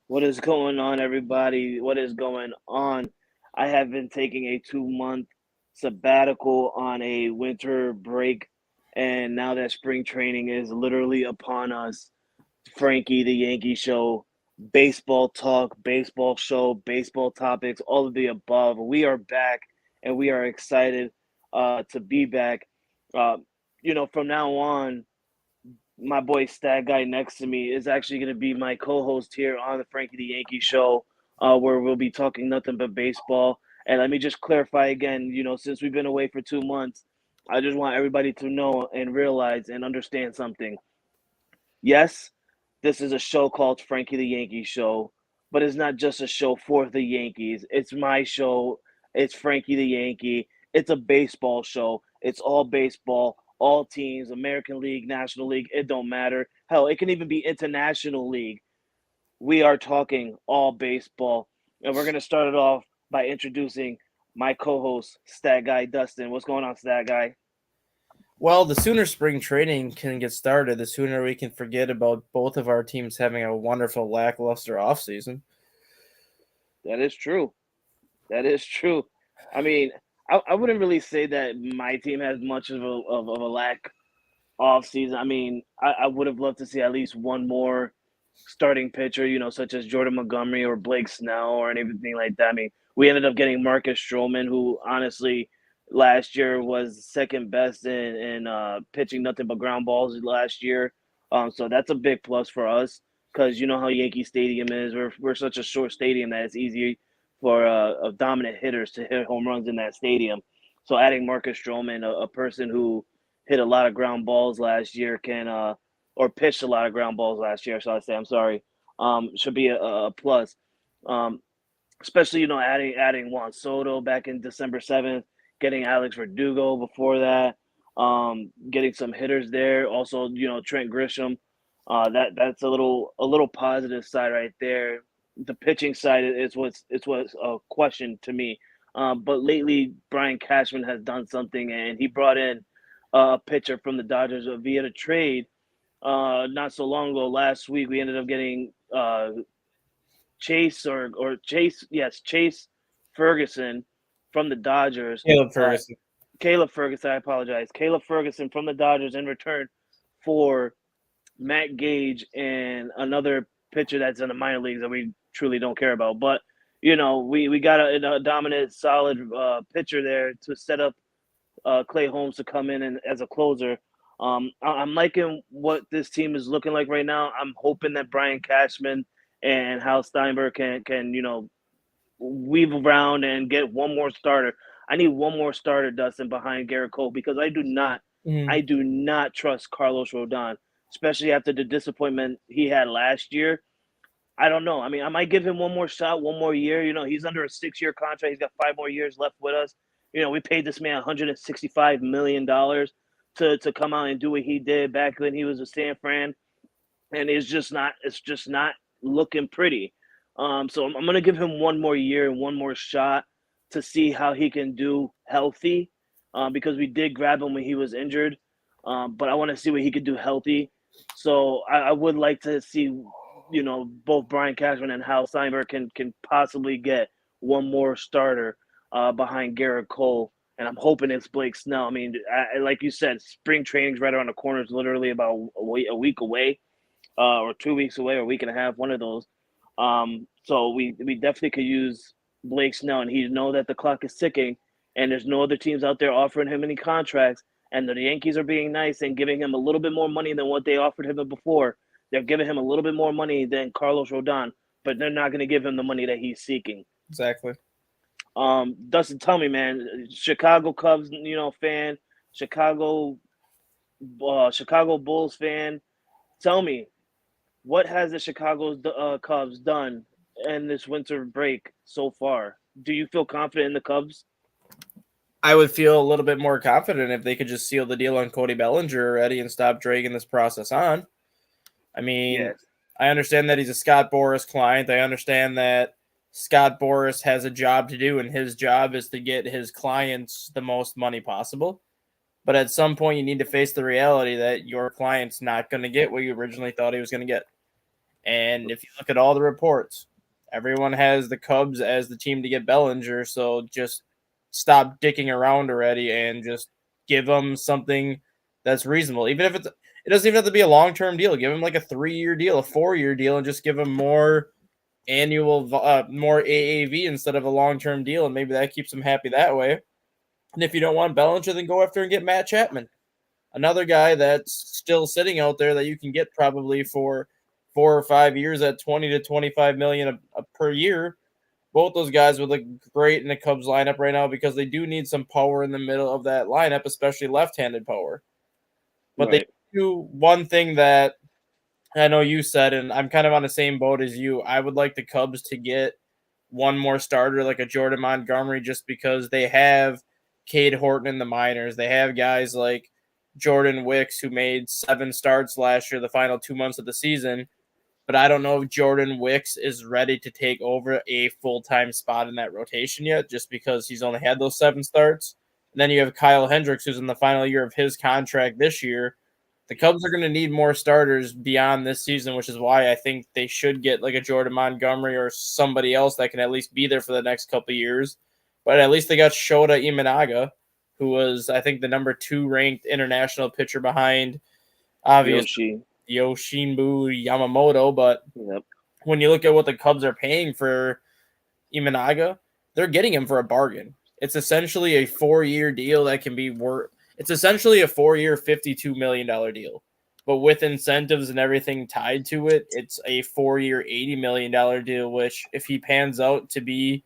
What is going on, everybody? What is going on? I have been taking a 2 month sabbatical on a winter break, and now that spring training is literally upon us, Frankie the Yankee show, baseball talk, baseball show, baseball topics, all of the above. We are back, and we are excited to be back. Uh, from now on, my boy Stat Guy next to me is actually going to be my co-host here on the Frankie the Yankee show, where we'll be talking nothing but baseball. And let me just clarify again, since we've been away for 2 months, I just want everybody to know and realize and understand something. Yes, this is a show called Frankie the Yankee Show, but it's not just a show for the Yankees. It's my show. It's Frankie the Yankee. It's a baseball show. It's all baseball, all teams, American League, National League. It don't matter. Hell, it can even be International League. We are talking all baseball. And we're going to start it off by introducing my co-host, Stat Guy Dustin. What's going on, Stat Guy? Well, the sooner spring training can get started, the sooner we can forget about both of our teams having a wonderful lackluster offseason. That is true. That is true. I mean, I wouldn't really say that my team has much of a lack off season. I mean, I would have loved to see at least one more starting pitcher, such as Jordan Montgomery or Blake Snell or anything like that. I mean, we ended up getting Marcus Stroman, who honestly last year was second best in pitching nothing but ground balls last year. So that's a big plus for us because you know how Yankee Stadium is. We're such a short stadium that it's easy for dominant hitters to hit home runs in that stadium. So adding Marcus Stroman, a person who hit a lot of ground balls last year, or pitched a lot of ground balls last year, shall I say? I'm sorry. Should be a plus. Especially adding Juan Soto back in December 7th, getting Alex Verdugo before that, getting some hitters there. Also, Trent Grisham. That's a little positive side right there. The pitching side is what's a question to me. But lately, Brian Cashman has done something, and he brought in a pitcher from the Dodgers via the trade. Not so long ago, last week, we ended up getting Chase Ferguson from the Dodgers. Caleb Ferguson, I apologize. Caleb Ferguson from the Dodgers in return for Matt Gage and another pitcher that's in the minor leagues that we truly don't care about. But, we got a dominant, solid pitcher there to set up Clay Holmes to come in and as a closer. I'm liking what this team is looking like right now. I'm hoping that Brian Cashman and Hal Steinberg can weave around and get one more starter. I need one more starter, Dustin, behind Garrett Cole because I do not trust Carlos Rodon, especially after the disappointment he had last year. I don't know. I mean, I might give him one more shot, one more year. He's under a 6-year contract. He's got 5 more years left with us. We paid this man $165 million to come out and do what he did back when he was a San Fran, and it's just not looking pretty. So I'm going to give him one more year and one more shot to see how he can do healthy, because we did grab him when he was injured, but I want to see what he could do healthy. So I would like to see, both Brian Cashman and Hal Steinberg can possibly get one more starter behind Garrett Cole. And I'm hoping it's Blake Snell. I mean, like you said, spring training's right around the corner. It's literally about a week away, or 2 weeks away, or a week and a half, one of those. So we definitely could use Blake Snell, and he know that the clock is ticking, and there's no other teams out there offering him any contracts. And the Yankees are being nice and giving him a little bit more money than what they offered him before. They're giving him a little bit more money than Carlos Rodon, but they're not going to give him the money that he's seeking. Exactly. Dustin, tell me, man, Chicago Cubs, fan, Chicago Bulls fan, tell me, what has the Chicago Cubs done in this winter break so far? Do you feel confident in the Cubs? I would feel a little bit more confident if they could just seal the deal on Cody Bellinger already and stop dragging this process on. I mean, Yes. I understand that he's a Scott Boras client. I understand that Scott Boras has a job to do, and his job is to get his clients the most money possible. But at some point, you need to face the reality that your client's not going to get what you originally thought he was going to get. And if you look at all the reports, everyone has the Cubs as the team to get Bellinger. So just stop dicking around already and just give them something that's reasonable. Even if it doesn't even have to be a long-term deal. Give him like a 3-year deal, a 4-year deal, and just give him more annual, more AAV instead of a long-term deal. And maybe that keeps him happy that way. And if you don't want Bellinger, then go after and get Matt Chapman, another guy that's still sitting out there that you can get probably for 4 or 5 years at 20 to 25 million per year. Both those guys would look great in the Cubs lineup right now because they do need some power in the middle of that lineup, especially left-handed power. But Right. they do one thing that I know you said, and I'm kind of on the same boat as you. I would like the Cubs to get one more starter like a Jordan Montgomery just because they have Cade Horton in the minors. They have guys like Jordan Wicks who made 7 starts last year, the final 2 months of the season. But I don't know if Jordan Wicks is ready to take over a full-time spot in that rotation yet just because he's only had those 7 starts. And then you have Kyle Hendricks who's in the final year of his contract this year. The Cubs are going to need more starters beyond this season, which is why I think they should get like a Jordan Montgomery or somebody else that can at least be there for the next couple of years. But at least they got Shota Imanaga, who was, I think, the number 2 ranked international pitcher behind, obviously, Yoshinbu Yamamoto. But when you look at what the Cubs are paying for Imanaga, they're getting him for a bargain. It's essentially a 4-year deal that can be worth. It's essentially a 4-year, $52 million deal. But with incentives and everything tied to it, it's a 4-year, $80 million deal, which if he pans out to be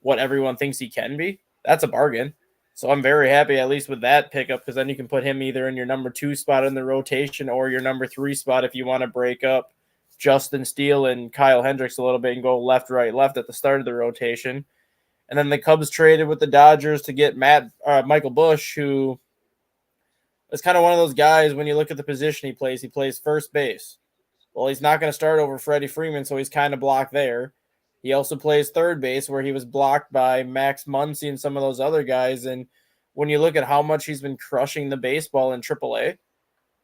what everyone thinks he can be, that's a bargain. So I'm very happy at least with that pickup because then you can put him either in your number 2 spot in the rotation or your number 3 spot if you want to break up Justin Steele and Kyle Hendricks a little bit and go left, right, left at the start of the rotation. And then the Cubs traded with the Dodgers to get Michael Busch, who is kind of one of those guys when you look at the position he plays first base. Well, he's not going to start over Freddie Freeman, so he's kind of blocked there. He also plays third base where he was blocked by Max Muncy and some of those other guys. And when you look at how much he's been crushing the baseball in AAA,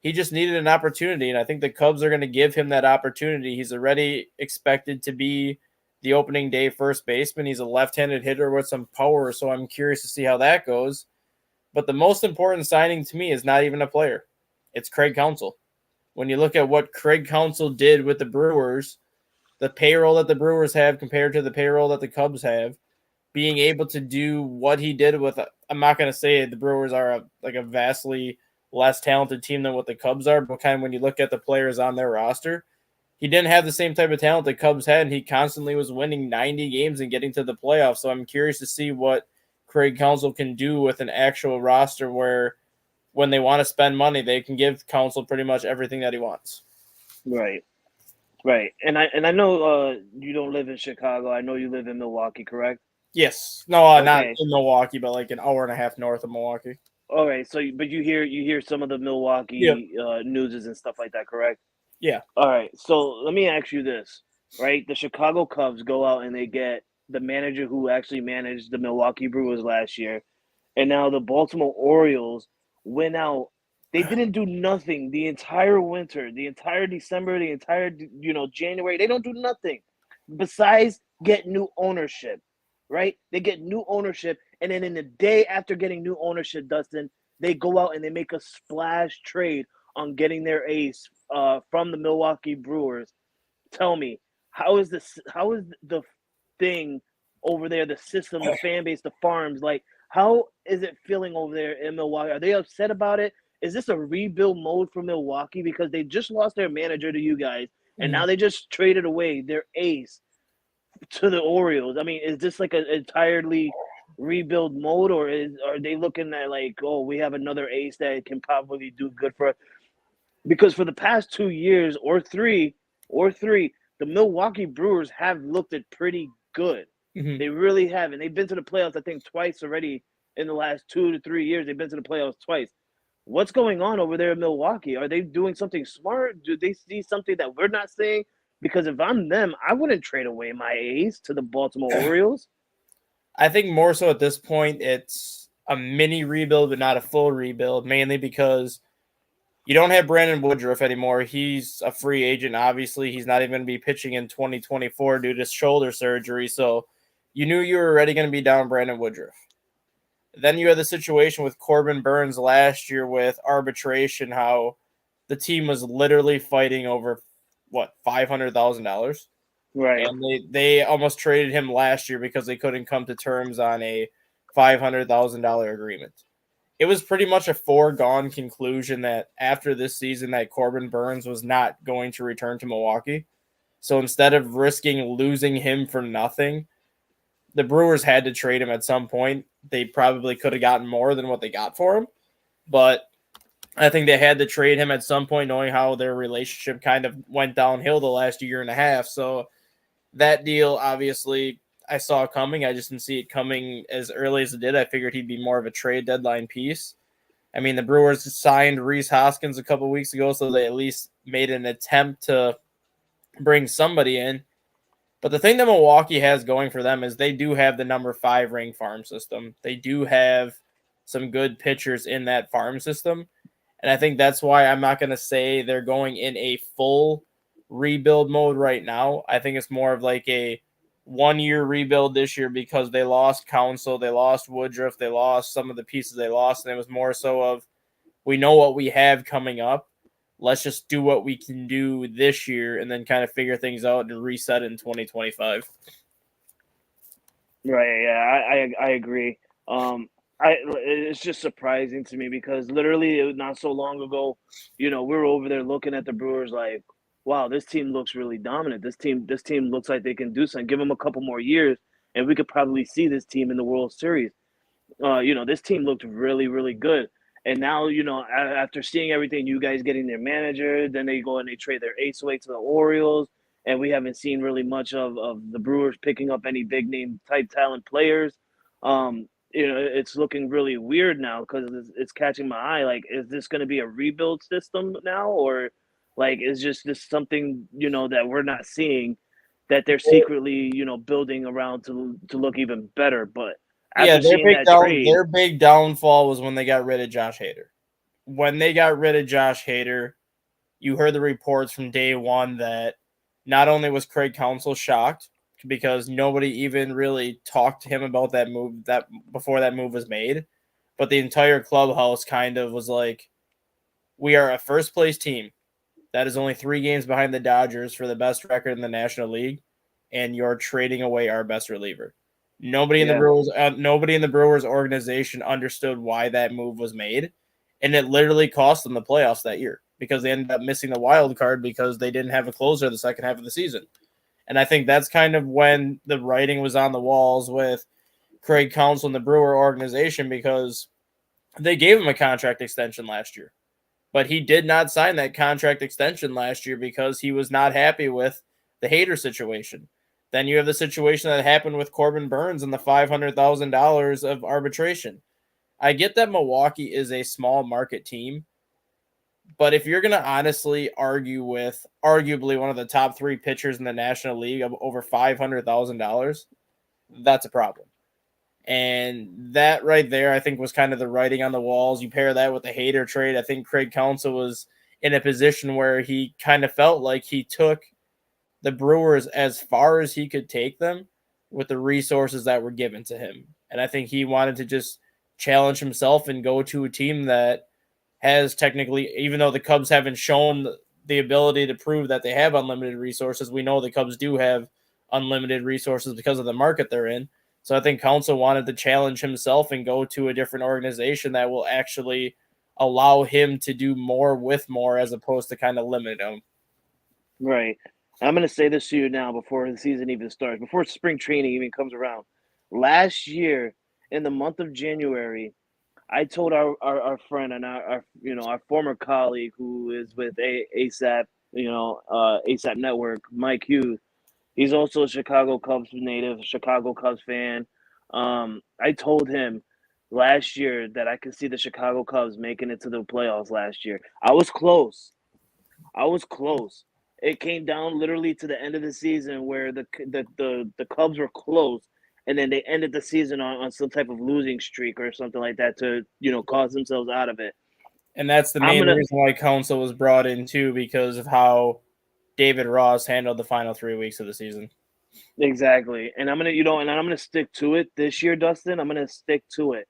he just needed an opportunity. And I think the Cubs are going to give him that opportunity. He's already expected to be the opening day first baseman. He's a left-handed hitter with some power, so I'm curious to see how that goes. But the most important signing to me is not even a player. It's Craig Counsell. When you look at what Craig Counsell did with the Brewers, the payroll that the Brewers have compared to the payroll that the Cubs have, being able to do what he did with, I'm not going to say the Brewers are a vastly less talented team than what the Cubs are, but kind of when you look at the players on their roster, he didn't have the same type of talent the Cubs had, and he constantly was winning 90 games and getting to the playoffs. So I'm curious to see what Craig Counsell can do with an actual roster where when they want to spend money, they can give Counsell pretty much everything that he wants. Right. Right. And I know you don't live in Chicago. I know you live in Milwaukee, correct? Yes. No, okay. Not in Milwaukee, but like an hour and a half north of Milwaukee. All right. So, but you hear some of the Milwaukee newses and stuff like that, correct? Yeah. All right. So let me ask you this, right? The Chicago Cubs go out and they get the manager who actually managed the Milwaukee Brewers last year. And now the Baltimore Orioles went out. They didn't do nothing the entire winter, the entire December, the entire January. They don't do nothing besides get new ownership, right? They get new ownership, and then in the day after getting new ownership, Dustin, they go out and they make a splash trade on getting their ace from the Milwaukee Brewers. Tell me, how is the thing over there, the system, the fan base, the farms, like, how is it feeling over there in Milwaukee? Are they upset about it? Is this a rebuild mode for Milwaukee because they just lost their manager to you guys, and now they just traded away their ace to the Orioles? I mean, is this like an entirely rebuild mode, or are they looking at like, oh, we have another ace that can probably do good for us? Because for the past 2 years or 3, or 3, the Milwaukee Brewers have looked it pretty good. Mm-hmm. They really have, and they've been to the playoffs, I think, twice already in the last 2 to 3 years. They've been to the playoffs twice. What's going on over there in Milwaukee? Are they doing something smart? Do they see something that we're not seeing? Because if I'm them, I wouldn't trade away my ace to the Baltimore Orioles. I think more so at this point, it's a mini rebuild, but not a full rebuild, mainly because you don't have Brandon Woodruff anymore. He's a free agent, obviously. He's not even going to be pitching in 2024 due to shoulder surgery. So you knew you were already going to be down Brandon Woodruff. Then you had the situation with Corbin Burns last year with arbitration, how the team was literally fighting over, $500,000? Right. And they almost traded him last year because they couldn't come to terms on a $500,000 agreement. It was pretty much a foregone conclusion that after this season that Corbin Burns was not going to return to Milwaukee. So instead of risking losing him for nothing, the Brewers had to trade him at some point. They probably could have gotten more than what they got for him, but I think they had to trade him at some point, knowing how their relationship kind of went downhill the last year and a half. So that deal, obviously, I saw coming. I just didn't see it coming as early as it did. I figured he'd be more of a trade deadline piece. I mean, the Brewers signed Rhys Hoskins a couple weeks ago, so they at least made an attempt to bring somebody in. But the thing that Milwaukee has going for them is they do have the number 5 ranked farm system. They do have some good pitchers in that farm system. And I think that's why I'm not going to say they're going in a full rebuild mode right now. I think it's more of like a 1-year rebuild this year because they lost Counsell, they lost Woodruff, they lost some of the pieces they lost. And it was more so of, we know what we have coming up. Let's just do what we can do this year and then kind of figure things out and reset in 2025. Right. Yeah, I agree. It's just surprising to me because literally it was not so long ago, we were over there looking at the Brewers like, wow, this team looks really dominant. This team looks like they can do something. Give them a couple more years, and we could probably see this team in the World Series. This team looked really, really good. And now, after seeing everything, you guys getting their manager, then they go and they trade their ace away to the Orioles, and we haven't seen really much of the Brewers picking up any big name type talent players. It's looking really weird now because it's catching my eye. Like, is this going to be a rebuild system now, or like is just this something that we're not seeing that they're secretly building around to look even better? But after seeing that trade, their big downfall was when they got rid of Josh Hader. When they got rid of Josh Hader, you heard the reports from day one that not only was Craig Counsell shocked because nobody even really talked to him about that move that before that move was made, but the entire clubhouse kind of was like, we are a first place team that is only 3 games behind the Dodgers for the best record in the National League, and you're trading away our best reliever. Nobody in the Brewers organization understood why that move was made, and it literally cost them the playoffs that year because they ended up missing the wild card because they didn't have a closer the second half of the season. And I think that's kind of when the writing was on the walls with Craig Counsell and the Brewer organization because they gave him a contract extension last year. But he did not sign that contract extension last year because he was not happy with the Hader situation. Then you have the situation that happened with Corbin Burns and the $500,000 of arbitration. I get that Milwaukee is a small market team, but if you're going to honestly argue with arguably one of the top 3 pitchers in the National League of over $500,000, that's a problem. And that right there, I think, was kind of the writing on the walls. You pair that with the Hader trade. I think Craig Counsell was in a position where he kind of felt like he took the Brewers as far as he could take them with the resources that were given to him. And I think he wanted to just challenge himself and go to a team that has technically, even though the Cubs haven't shown the ability to prove that they have unlimited resources, we know the Cubs do have unlimited resources because of the market they're in. So I think Counsell wanted to challenge himself and go to a different organization that will actually allow him to do more with more as opposed to kind of limit him. Right. I'm going to say this to you now before the season even starts, before spring training even comes around. Last year, in the month of January, I told our friend and our former colleague who is with ASAP ASAP Network, Mike Hughes. He's also a Chicago Cubs native, Chicago Cubs fan. I told him last year that I could see the Chicago Cubs making it to the playoffs last year. I was close. It came down literally to the end of the season where the Cubs were close, and then they ended the season on some type of losing streak or something like that to cause themselves out of it. And that's the main reason why Counsell was brought in too, because of how David Ross handled the final 3 weeks of the season. Exactly, and I'm gonna stick to it this year, Dustin. I'm gonna stick to it.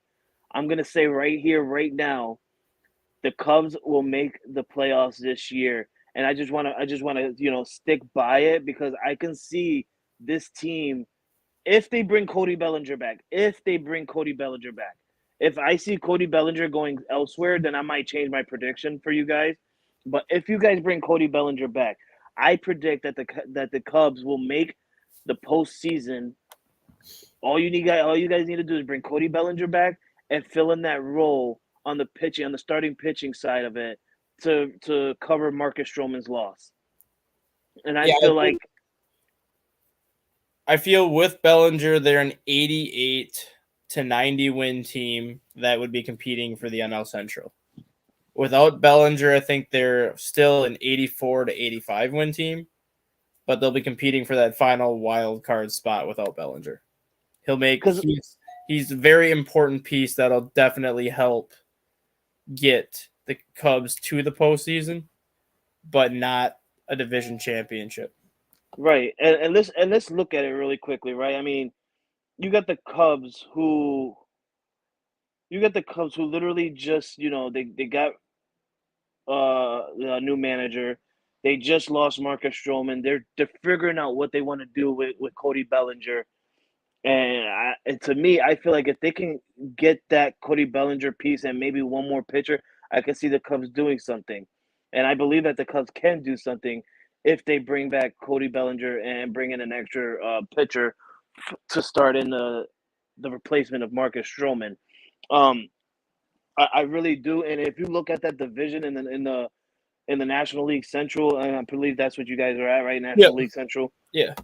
I'm gonna say right here, right now, the Cubs will make the playoffs this year, and I just wanna stick by it because I can see this team if they bring Cody Bellinger back. If I see Cody Bellinger going elsewhere, then I might change my prediction for you guys. But if you guys bring Cody Bellinger back, I predict that the Cubs will make the postseason. All you guys need to do is bring Cody Bellinger back and fill in that role on the starting pitching side of it to cover Marcus Stroman's loss. And I feel with Bellinger, they're an 88 to 90 win team that would be competing for the NL Central. Without Bellinger, I think they're still an 84 to 85 win team, but they'll be competing for that final wild card spot without Bellinger. He's a very important piece that'll definitely help get the Cubs to the postseason, but not a division championship. Right, and let's look at it really quickly, right? I mean, you got the Cubs who literally just they got a new manager. They just lost Marcus Stroman. They're figuring out what they want to do with Cody Bellinger. And to me, I feel like if they can get that Cody Bellinger piece and maybe one more pitcher, I can see the Cubs doing something. And I believe that the Cubs can do something if they bring back Cody Bellinger and bring in an extra pitcher to start in the replacement of Marcus Stroman. I really do. And if you look at that division in the National League Central, and I believe that's what you guys are at, right? National League Central. Yeah.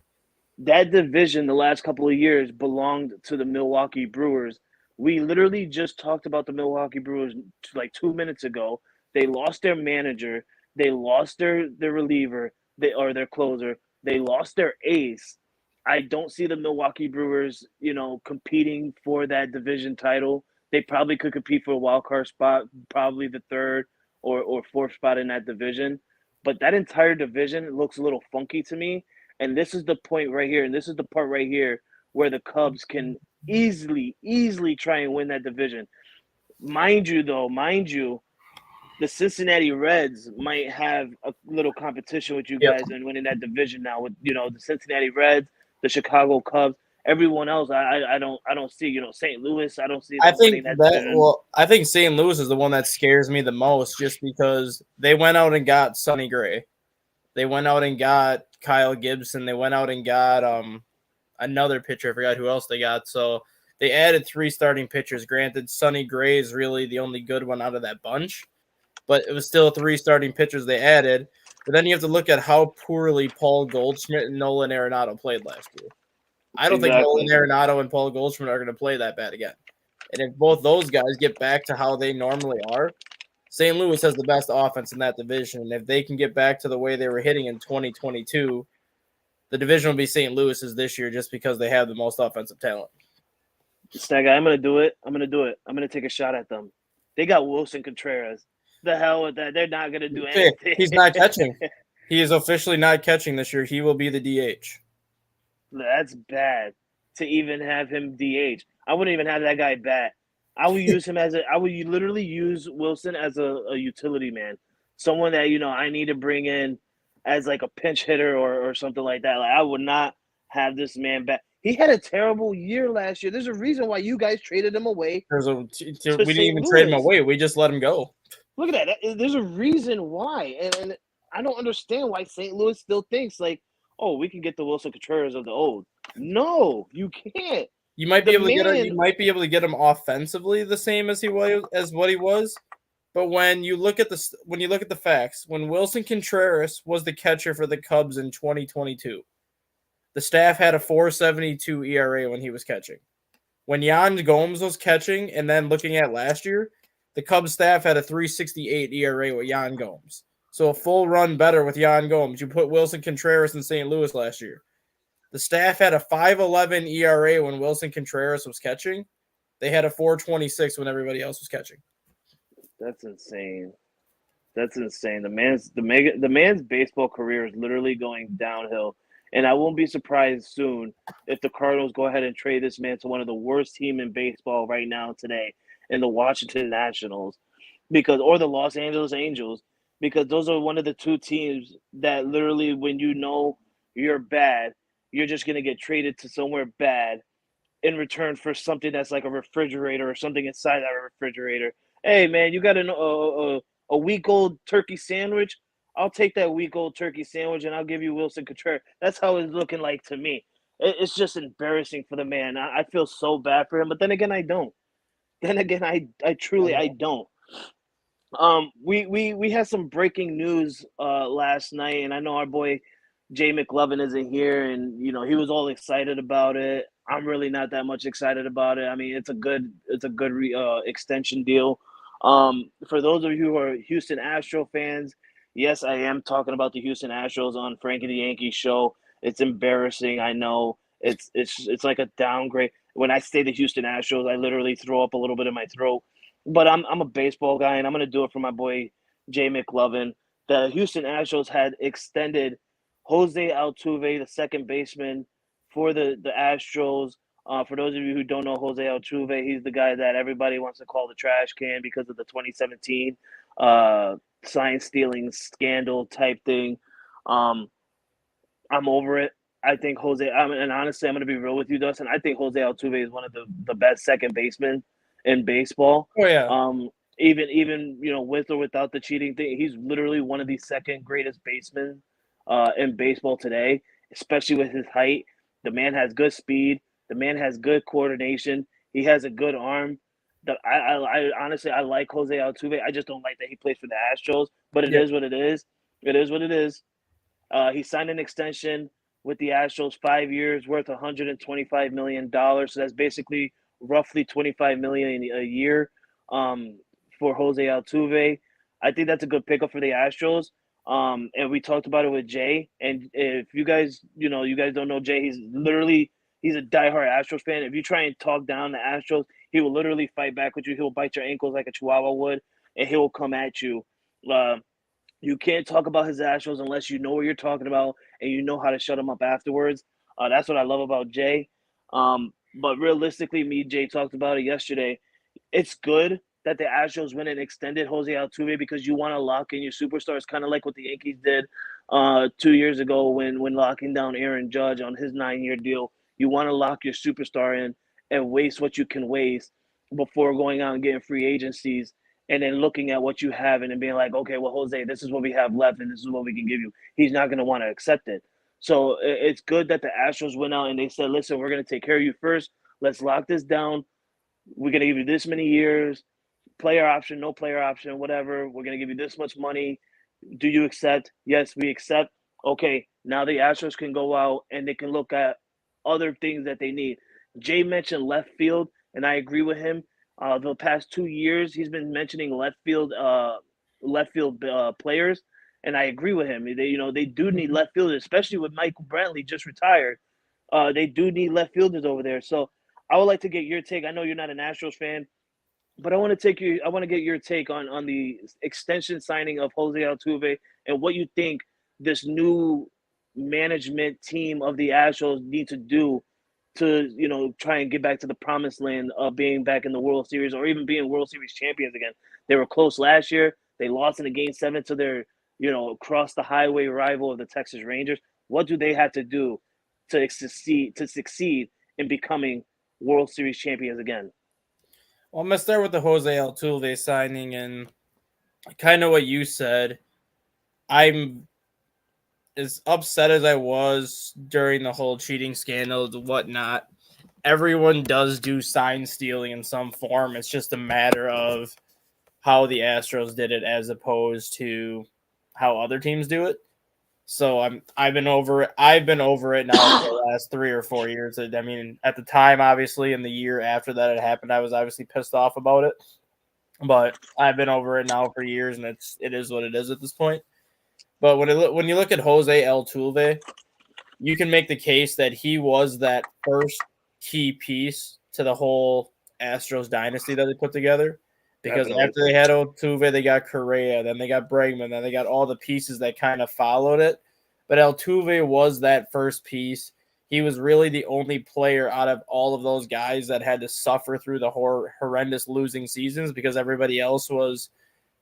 That division the last couple of years belonged to the Milwaukee Brewers. We literally just talked about the Milwaukee Brewers like 2 minutes ago. They lost their manager. They lost their reliever, their closer. They lost their ace. I don't see the Milwaukee Brewers, competing for that division title. They probably could compete for a wild card spot, probably the third or fourth spot in that division. But that entire division looks a little funky to me. And this is the point right here, and this is the part right here where the Cubs can easily try and win that division. Mind you, the Cincinnati Reds might have a little competition with you guys in winning that division now. With the Cincinnati Reds, the Chicago Cubs, everyone else, I don't see. St. Louis, I don't see them winning that division. Well, I think St. Louis is the one that scares me the most, just because they went out and got Sonny Gray. They went out and got Kyle Gibson. They went out and got another pitcher. I forgot who else they got. So they added 3 starting pitchers. Granted, Sonny Gray is really the only good one out of that bunch, but it was still 3 starting pitchers they added. But then you have to look at how poorly Paul Goldschmidt and Nolan Arenado played last year. I don't think Nolan Arenado and Paul Goldschmidt are going to play that bad again. And if both those guys get back to how they normally are, St. Louis has the best offense in that division. And if they can get back to the way they were hitting in 2022, the division will be St. Louis's this year just because they have the most offensive talent. Stagger, I'm going to do it. I'm going to take a shot at them. They got Wilson Contreras. The hell with that. They're not going to do anything. He's not catching. He is officially not catching this year. He will be the DH. That's bad to even have him DH. I wouldn't even have that guy bat. I would use him I would literally use Wilson as a utility man. Someone that, I need to bring in as like a pinch hitter or something like that. Like, I would not have this man back. He had a terrible year last year. There's a reason why you guys traded him away. We didn't even trade him away. We just let him go. Look at that. There's a reason why. And I don't understand why St. Louis still thinks like, oh, we can get the Wilson Contreras of the old. No, you can't. You might be able to get him offensively the same as what he was, But when you look at the facts, when Wilson Contreras was the catcher for the Cubs in 2022, the staff had a 4.72 ERA when he was catching. When Yan Gomes was catching, and then looking at last year, the Cubs staff had a 3.68 ERA with Yan Gomes. So a full run better with Yan Gomes. You put Wilson Contreras in St. Louis last year. The staff had a 5.11 ERA when Wilson Contreras was catching. They had a 4.26 when everybody else was catching. That's insane. That's insane. The man's baseball career is literally going downhill, and I won't be surprised soon if the Cardinals go ahead and trade this man to one of the worst team in baseball right now today, in the Washington Nationals, or the Los Angeles Angels, because those are one of the two teams that literally, when you know you're bad, you're just gonna get traded to somewhere bad in return for something that's like a refrigerator or something inside that refrigerator. Hey man, you got a week old turkey sandwich? I'll take that week old turkey sandwich and I'll give you Wilson Contreras. That's how it's looking like to me. It's just embarrassing for the man. I feel so bad for him, but then again, I don't. Then again, I truly I don't. We had some breaking news last night, and I know our boy Jay McLovin isn't here, and you know he was all excited about it. I'm really not that much excited about it. I mean, it's a good extension deal. For those of you who are Houston Astro fans, yes, I am talking about the Houston Astros on Frankie the Yankee show. It's embarrassing. I know it's like a downgrade. When I say the Houston Astros, I literally throw up a little bit in my throat, but I'm a baseball guy, and I'm gonna do it for my boy Jay McLovin. The Houston Astros had extended Jose Altuve, the second baseman for the Astros. For those of you who don't know Jose Altuve, he's the guy that everybody wants to call the trash can because of the 2017 sign stealing scandal type thing. Um, I'm over it. I think and honestly, I'm going to be real with you, Dustin. I think Jose Altuve is one of the best second basemen in baseball. Oh yeah. Even with or without the cheating thing, he's literally one of the second greatest basemen in baseball today, especially with his height. The man has good speed. The man has good coordination. He has a good arm. I honestly I like Jose Altuve. I just don't like that he plays for the Astros. But it is what it is. It is what it is. He signed an extension with the Astros, 5 years, worth $125 million. So that's basically roughly $25 million a year for Jose Altuve. I think that's a good pickup for the Astros. And we talked about it with Jay. And if you guys don't know Jay, he's a diehard Astros fan. If you try and talk down the Astros, he will literally fight back with you. He'll bite your ankles like a Chihuahua would, and he will come at you. You can't talk about his Astros unless you know what you're talking about and you know how to shut him up afterwards. That's what I love about Jay. But realistically, me and Jay talked about it yesterday. It's good that the Astros went and extended Jose Altuve because you want to lock in your superstars, kind of like what the Yankees did 2 years ago when locking down Aaron Judge on his 9-year deal. You want to lock your superstar in and waste what you can waste before going out and getting free agencies and then looking at what you have and then being like, okay, well, Jose, this is what we have left and this is what we can give you. He's not going to want to accept it. So it's good that the Astros went out and they said, listen, we're going to take care of you first. Let's lock this down. We're going to give you this many years, player option, no player option, whatever. We're going to give you this much money. Do you accept? Yes, we accept. Okay, now the Astros can go out and they can look at other things that they need. Jay mentioned left field, and I agree with him. The past 2 years, he's been mentioning left field players, and I agree with him. They do need left fielders, especially with Michael Brantley just retired. They do need left fielders over there. So I would like to get your take. I know you're not an Astros fan, but I want to get your take on the extension signing of Jose Altuve and what you think this new management team of the Astros need to do to try and get back to the promised land of being back in the World Series or even being World Series champions again. They were close last year. They lost in a Game 7 to their across the highway rival of the Texas Rangers. What do they have to do to succeed in becoming World Series champions again? Well, I'm going to start with the Jose Altuve signing, and kind of what you said. I'm as upset as I was during the whole cheating scandal and whatnot. Everyone does do sign stealing in some form. It's just a matter of how the Astros did it as opposed to how other teams do it. So I've been over it. I've been over it now for the last 3 or 4 years. I mean, at the time, obviously, in the year after that it happened, I was obviously pissed off about it. But I've been over it now for years, and it is what it is at this point. But when you look at Jose Altuve, you can make the case that he was that first key piece to the whole Astros dynasty that they put together. Because after they had Altuve, they got Correa, then they got Bregman, then they got all the pieces that kind of followed it. But Altuve was that first piece. He was really the only player out of all of those guys that had to suffer through the horrendous losing seasons because everybody else was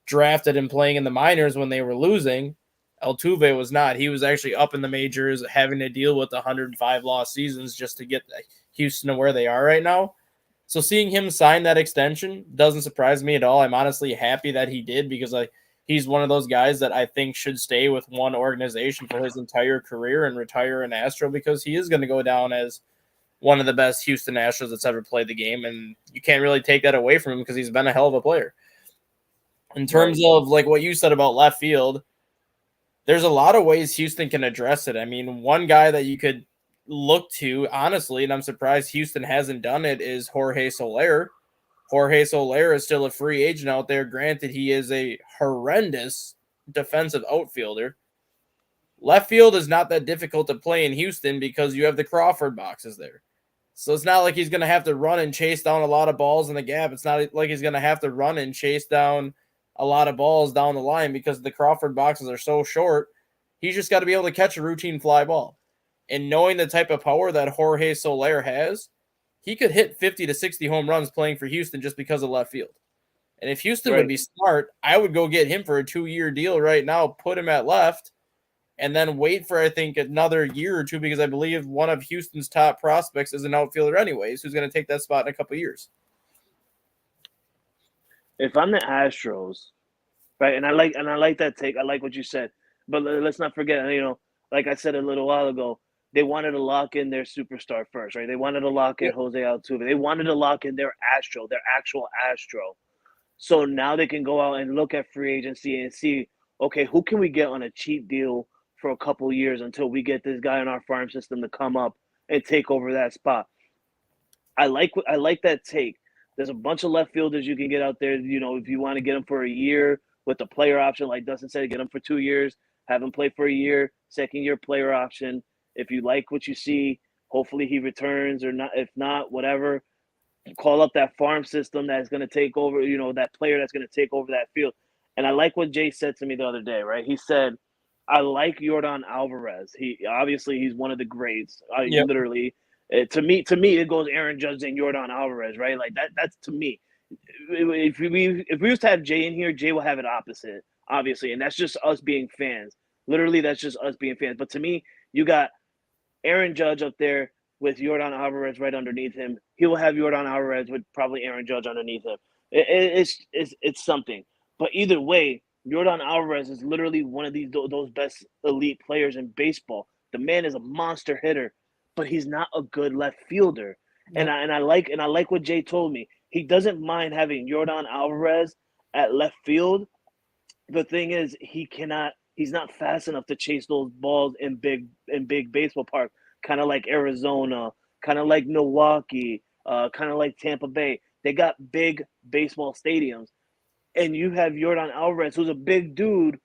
drafted and playing in the minors when they were losing. Altuve was not. He was actually up in the majors having to deal with 105 lost seasons just to get Houston to where they are right now. So seeing him sign that extension doesn't surprise me at all. I'm honestly happy that he did because he's one of those guys that I think should stay with one organization for his entire career and retire an Astro because he is going to go down as one of the best Houston Astros that's ever played the game, and you can't really take that away from him because he's been a hell of a player. In terms of like what you said about left field, there's a lot of ways Houston can address it. I mean, one guy that you could look to, honestly, and I'm surprised Houston hasn't done it, is Jorge Soler. Jorge Soler is still a free agent out there. Granted, he is a horrendous defensive outfielder. Left field is not that difficult to play in Houston because you have the Crawford boxes there. So it's not like he's going to have to run and chase down a lot of balls in the gap. It's not like he's going to have to run and chase down a lot of balls down the line because the Crawford boxes are so short. He's just got to be able to catch a routine fly ball. And knowing the type of power that Jorge Soler has, he could hit 50 to 60 home runs playing for Houston just because of left field. And if Houston would be smart, I would go get him for a 2-year deal right now, put him at left, and then wait for, I think, another year or two because I believe one of Houston's top prospects is an outfielder anyways who's going to take that spot in a couple of years. If I'm the Astros, right, and I like that take. I like what you said. But let's not forget, like I said a little while ago, they wanted to lock in their superstar first, right? They wanted to lock in Jose Altuve. They wanted to lock in their actual Astro. So now they can go out and look at free agency and see, okay, who can we get on a cheap deal for a couple years until we get this guy in our farm system to come up and take over that spot. I like that take. There's a bunch of left fielders you can get out there. If you want to get them for a year with the player option, like Dustin said, get them for 2 years, have him play for a year, second year player option. If you like what you see, hopefully he returns or not. If not, whatever. Call up that farm system that's going to take over, that player that's going to take over that field. And I like what Jay said to me the other day, right? He said, I like Yordan Alvarez. He's one of the greats. Literally, to me, it goes Aaron Judge and Yordan Alvarez, right? Like that. That's to me. If we used to have Jay in here, Jay will have it opposite, obviously, and that's just us being fans. Literally, that's just us being fans. But to me, you got Aaron Judge up there with Yordan Alvarez right underneath him. He will have Yordan Alvarez with probably Aaron Judge underneath him. It's something. But either way, Yordan Alvarez is literally one of those best elite players in baseball. The man is a monster hitter, but he's not a good left fielder. Yep. And I like what Jay told me. He doesn't mind having Yordan Alvarez at left field. The thing is, he's not fast enough to chase those balls in big baseball park, kind of like Arizona, kind of like Milwaukee, kind of like Tampa Bay. They got big baseball stadiums. And you have Yordan Alvarez, who's a big dude.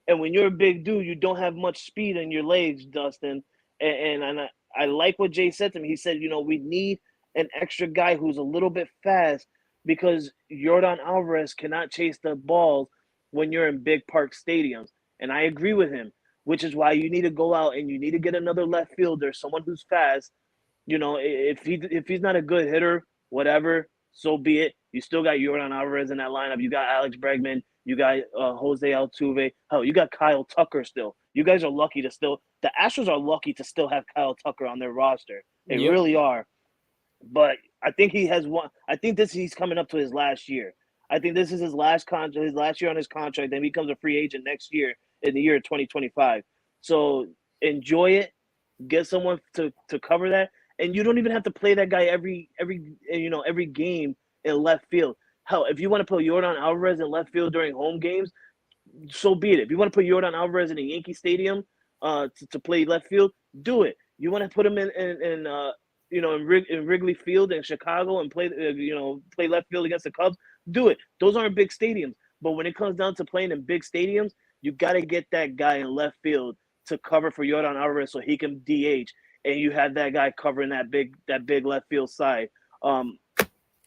And when you're a big dude, you don't have much speed in your legs, Dustin. And I like what Jay said to me. He said, we need an extra guy who's a little bit fast because Yordan Alvarez cannot chase the balls when you're in big park stadiums. And I agree with him, which is why you need to go out and you need to get another left fielder, someone who's fast. If he's not a good hitter, whatever, so be it. You still got Yordan Alvarez in that lineup. You got Alex Bregman. You got Jose Altuve. Hell, you got Kyle Tucker still. You guys are lucky to still – the Astros are lucky to still have Kyle Tucker on their roster. They really are. But I think he has one – I think he's coming up to his last year. I think this is his last year on his contract. Then he becomes a free agent next year in the year 2025. So enjoy it. Get someone to cover that. And you don't even have to play that guy every game in left field. Hell, if you want to put Yordan Alvarez in left field during home games, so be it. If you want to put Yordan Alvarez in a Yankee Stadium to play left field, do it. You want to put him in Wrigley Field in Chicago and play play left field against the Cubs, do it. Those aren't big stadiums, but when it comes down to playing in big stadiums, you got to get that guy in left field to cover for Yordan Alvarez so he can DH, and you have that guy covering that big left field side.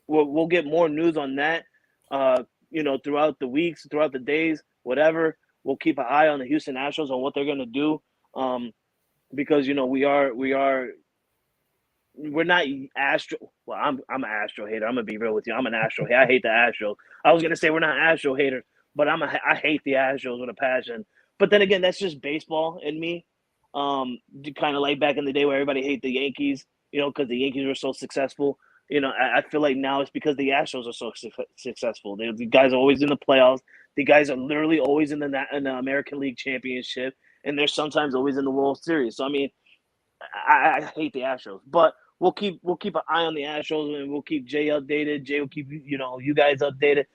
We'll get more news on that, throughout the weeks, throughout the days, whatever. We'll keep an eye on the Houston Astros on what they're going to do, because we're not Astro. Well, I'm an Astro hater. I'm gonna be real with you. I'm an Astro hater. I hate the Astros. I was gonna say we're not Astro haters, but I hate the Astros with a passion. But then again, that's just baseball in me. Kind of like back in the day where everybody hated the Yankees, because the Yankees were so successful. I feel like now it's because the Astros are so successful. The guys are always in the playoffs. The guys are literally always in the American League Championship, and they're sometimes always in the World Series. So I mean, I hate the Astros, but we'll keep an eye on the Astros, and we'll keep Jay updated. Jay will keep you guys updated.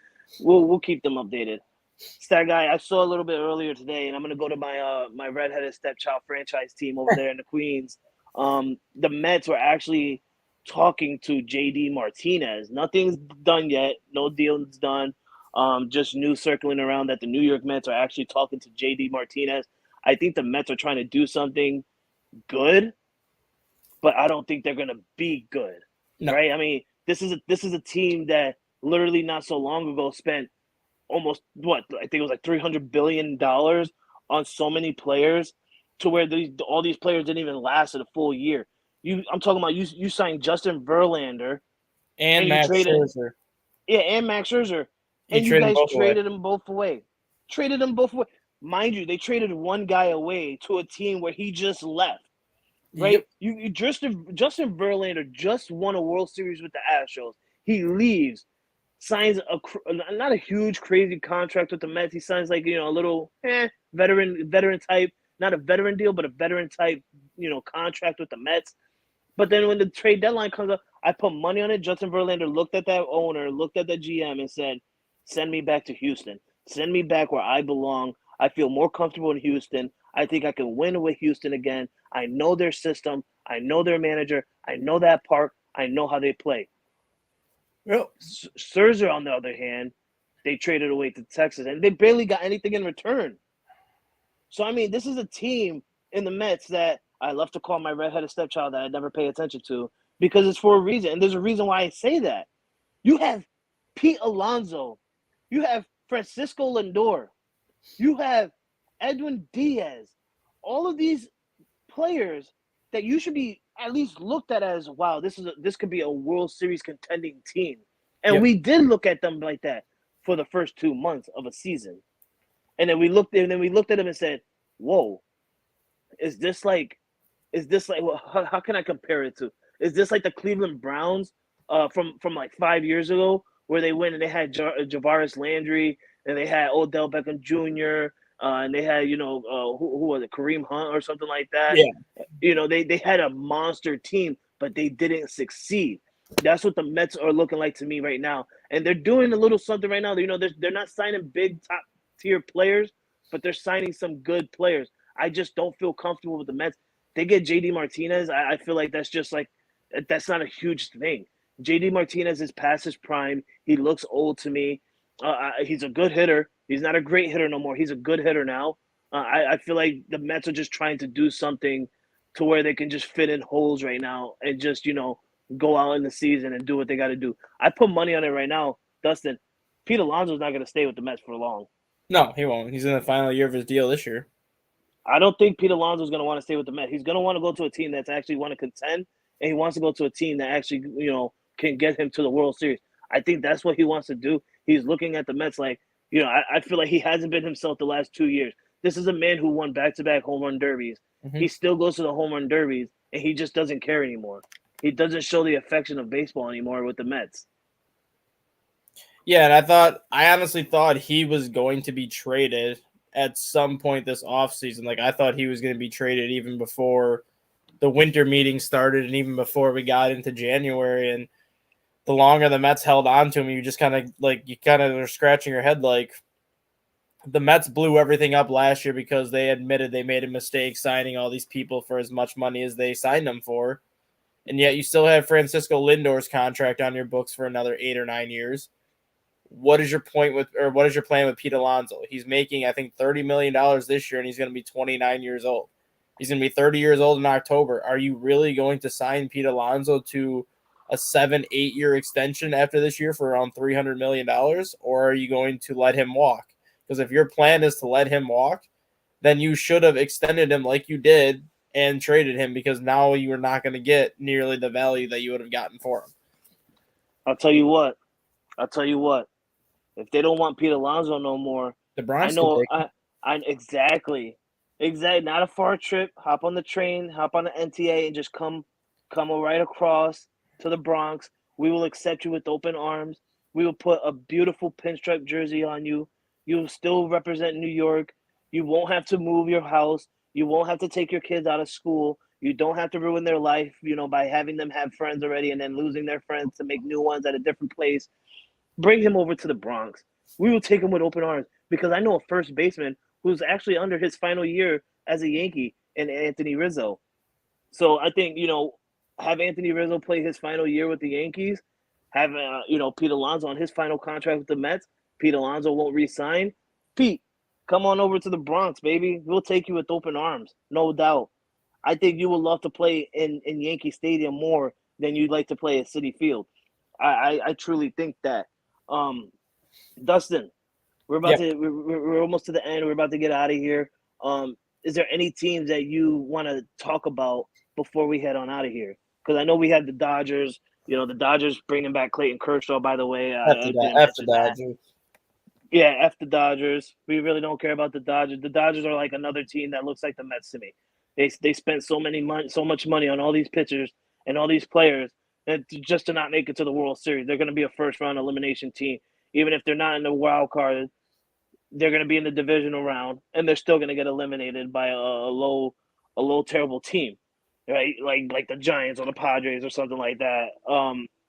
We'll keep them updated. Stat guy, I saw a little bit earlier today, and I'm gonna go to my redheaded stepchild franchise team over there in the Queens. The Mets were actually talking to JD Martinez. Nothing's done yet. No deal's done. Just news circling around that the New York Mets are actually talking to JD Martinez. I think the Mets are trying to do something good, but I don't think they're gonna be good. No. Right? I mean, this is a team that literally not so long ago spent almost I think it was like $300 billion on so many players, to where all these players didn't even last a full year. I'm talking about you signed Justin Verlander and Max Scherzer. Yeah, and Max Scherzer. And you guys traded them both away. Mind you, they traded one guy away to a team where he just left. Right? Yep. Justin Verlander just won a World Series with the Astros. He leaves, signs not a huge crazy contract with the Mets. He signs like a little veteran type, not a veteran deal, but a veteran type contract with the Mets. But then when the trade deadline comes up, I put money on it. Justin Verlander looked at that owner, looked at the GM, and said, "Send me back to Houston. Send me back where I belong. I feel more comfortable in Houston. I think I can win with Houston again. I know their system. I know their manager. I know that park. I know how they play." Well, Scherzer, on the other hand, they traded away to Texas, and they barely got anything in return. So, I mean, this is a team in the Mets that I love to call my redheaded stepchild that I never pay attention to, because it's for a reason. And there's a reason why I say that. You have Pete Alonso. You have Francisco Lindor. You have Edwin Diaz. All of these players that you should be at least looked at as, wow, this could be a World Series contending team. And we did look at them like that for the first 2 months of a season. And then we looked at them and said, whoa, is this like how can I compare it to? Is this like the Cleveland Browns from like 5 years ago, where they went and they had Javaris Landry and they had Odell Beckham Jr. And they had who was it, Kareem Hunt or something like that? Yeah. They had a monster team, but they didn't succeed. That's what the Mets are looking like to me right now, and they're doing a little something right now. They're not signing big top tier players, but they're signing some good players. I just don't feel comfortable with the Mets. They get JD Martinez. I feel like that's not a huge thing. JD Martinez is past his prime. He looks old to me. He's a good hitter. He's not a great hitter no more. He's a good hitter now. I feel like the Mets are just trying to do something to where they can just fit in holes right now and just, go out in the season and do what they got to do. I put money on it right now, Dustin. Pete Alonso's not going to stay with the Mets for long. No, he won't. He's in the final year of his deal this year. I don't think Pete Alonso's going to want to stay with the Mets. He's going to want to go to a team that's actually want to contend, and he wants to go to a team that actually, can get him to the World Series. I think that's what he wants to do. He's looking at the Mets like, I feel like he hasn't been himself the last 2 years. This is a man who won back-to-back home run derbies. Mm-hmm. He still goes to the home run derbies, and he just doesn't care anymore. He doesn't show the affection of baseball anymore with the Mets. Yeah, and I honestly thought he was going to be traded at some point this offseason. Like, I thought he was going to be traded even before the winter meeting started and even before we got into January. And the longer the Mets held on to him, you kind of are scratching your head like the Mets blew everything up last year because they admitted they made a mistake signing all these people for as much money as they signed them for. And yet you still have Francisco Lindor's contract on your books for another 8 or 9 years. What is your plan with Pete Alonso? He's making, I think, $30 million this year, and he's going to be 29 years old. He's going to be 30 years old in October. Are you really going to sign Pete Alonso to a 7-8 year extension after this year for around $300 million, or are you going to let him walk? Because if your plan is to let him walk, then you should have extended him like you did and traded him, because now you are not going to get nearly the value that you would have gotten for him. I'll tell you what. If they don't want Pete Alonso no more, the Bronx exactly. Not a far trip. Hop on the train, hop on the NTA, and just come right across to the Bronx. We will accept you with open arms. We will put a beautiful pinstripe jersey on you. You will still represent New York. You won't have to move your house. You won't have to take your kids out of school. You don't have to ruin their life, by having them have friends already and then losing their friends to make new ones at a different place. Bring him over to the Bronx. We will take him with open arms, because I know a first baseman who's actually under his final year as a Yankee, and Anthony Rizzo. So I think, have Anthony Rizzo play his final year with the Yankees, have, Pete Alonso on his final contract with the Mets. Pete Alonso won't re-sign. Pete, come on over to the Bronx, baby. We'll take you with open arms, no doubt. I think you would love to play in Yankee Stadium more than you'd like to play at Citi Field. I truly think that. Dustin, we're almost to the end. We're about to get out of here. Is there any teams that you want to talk about before we head on out of here? Because I know we had the Dodgers. The Dodgers bringing back Clayton Kershaw. By the way, F the Dodgers. Yeah, F the Dodgers. We really don't care about the Dodgers. The Dodgers are like another team that looks like the Mets to me. They spent so much money on all these pitchers and all these players, and just to not make it to the World Series. They're going to be a first round elimination team. Even if they're not in the wild card, they're going to be in the divisional round, and they're still going to get eliminated by a low terrible team, right? Like the Giants or the Padres or something like that.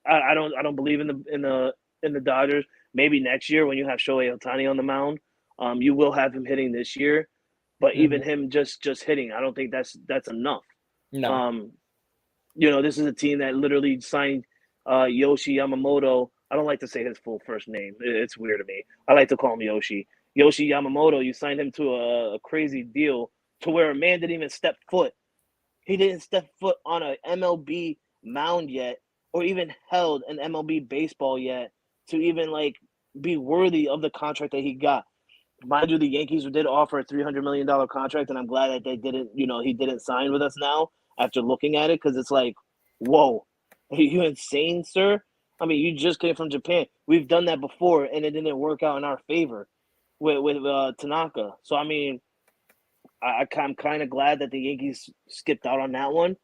I don't believe in the Dodgers. Maybe next year when you have Shohei Ohtani on the mound, you will have him hitting this year, but even him just hitting, I don't think that's enough. No. This is a team that literally signed Yoshi Yamamoto. I don't like to say his full first name. It's weird to me. I like to call him Yoshi. Yoshi Yamamoto, you signed him to a crazy deal to where a man didn't even step foot. He didn't step foot on an MLB mound yet, or even held an MLB baseball yet, to even be worthy of the contract that he got. Mind you, the Yankees did offer a $300 million contract, and I'm glad that they didn't, he didn't sign with us now after looking at it, because it's like, whoa, are you insane, sir? I mean, you just came from Japan. We've done that before, and it didn't work out in our favor with Tanaka. So, I mean, I'm kind of glad that the Yankees skipped out on that one.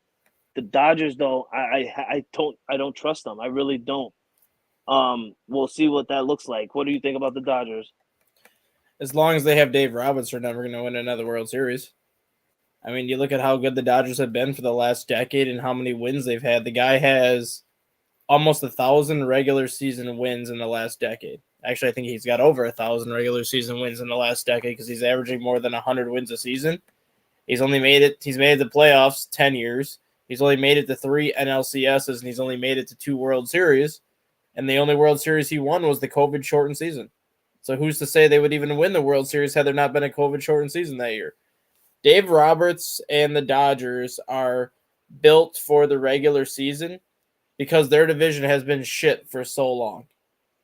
The Dodgers, though, I don't trust them. I really don't. We'll see what that looks like. What do you think about the Dodgers? As long as they have Dave Roberts, they're never going to win another World Series. I mean, you look at how good the Dodgers have been for the last decade and how many wins they've had. The guy has almost 1,000 regular season wins in the last decade. Actually, I think he's got over 1,000 regular season wins in the last decade, because he's averaging more than 100 wins a season. He's made it to the playoffs 10 years. He's only made it to 3 NLCSs, and he's only made it to 2 World Series. And the only World Series he won was the COVID-shortened season. So who's to say they would even win the World Series had there not been a COVID-shortened season that year? Dave Roberts and the Dodgers are built for the regular season because their division has been shit for so long.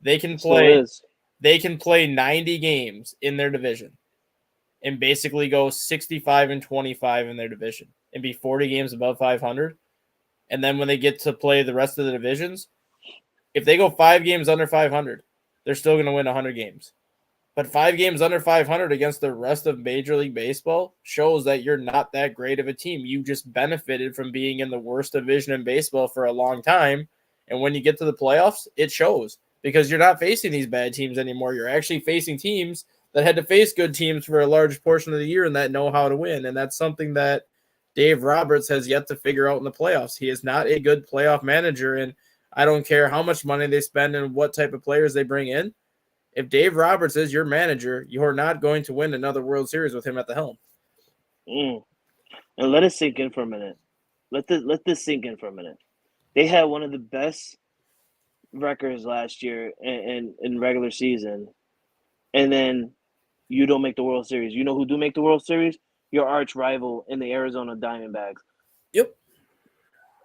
They can play 90 games in their division and basically go 65-25 in their division and be 40 games above 500. And then when they get to play the rest of the divisions, if they go 5 games under 500, they're still going to win 100 games. But 5 games under 500 against the rest of Major League Baseball shows that you're not that great of a team. You just benefited from being in the worst division in baseball for a long time. And when you get to the playoffs, it shows, because you're not facing these bad teams anymore. You're actually facing teams that had to face good teams for a large portion of the year and that know how to win. And that's something that Dave Roberts has yet to figure out in the playoffs. He is not a good playoff manager. And I don't care how much money they spend and what type of players they bring in. If Dave Roberts is your manager, you're not going to win another World Series with him at the helm. And let it sink in for a minute. Let this sink in for a minute. They had one of the best records last year in regular season, and then you don't make the World Series. You know who do make the World Series? Your arch rival in the Arizona Diamondbacks. Yep.